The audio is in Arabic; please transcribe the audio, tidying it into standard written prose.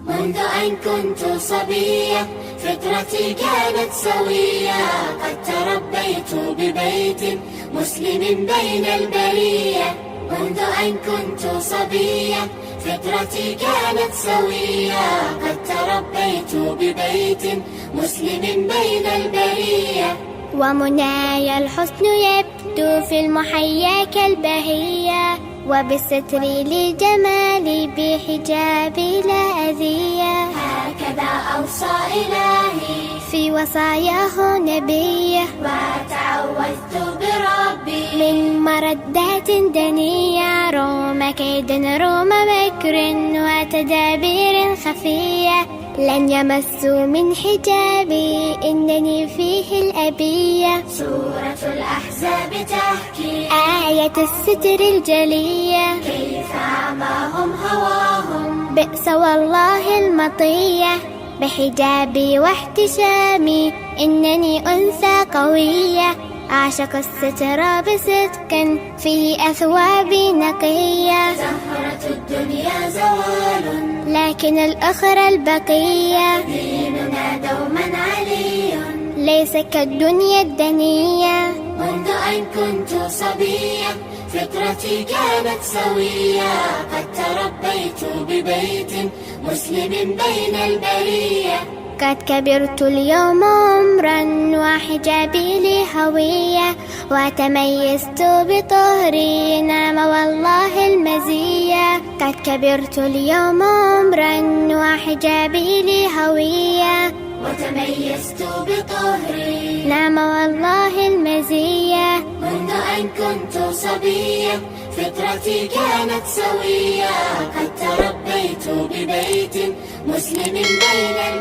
منذ أن كنت صبية فطرتي كانت سوية، قد تربيت ببيت مسلم بين البرية. منذ أن كنت صبية فطرتي كانت سوية، قد تربيت ببيت مسلم بين البرية. ومناي الحسن يبدو في المحيا كالبهية، وبالستر لجمالي بحجابي لا أذية. هكذا أوصى إلهي في وصاياه نبيه، وتعوذت بربي من مردات دنية. روم كيد روم مكر وتدابير خفية، لن يمسوا من حجابي إنني فيه الأبية. سورة الأحزاب تحكي آية الستر الجلية، كيف عماهم هواهم بئس والله المطية. بحجابي واحتشامي إنني أنثى قوية، أعشق الستر بصدق فيه أثوابي نقية. زهرة الدنيا زوال لكن الأخرى البقية، ديننا دوما علي ليس كالدنيا الدنية. منذ أن كنت صبية فطرتي كانت سوية، قد تربيت ببيت مسلم بين البرية. قد كبرت اليوم عمرا وحجابي لي هوية، وتميزت بطهري نعم والله المزية. قد كبرت اليوم عمرا وحجابي لي هوية، وتميزت بطهري نعم والله المزية. منذ أن كنت صبية فطرتي كانت سوية، قد تربيت ببيت مسلم بين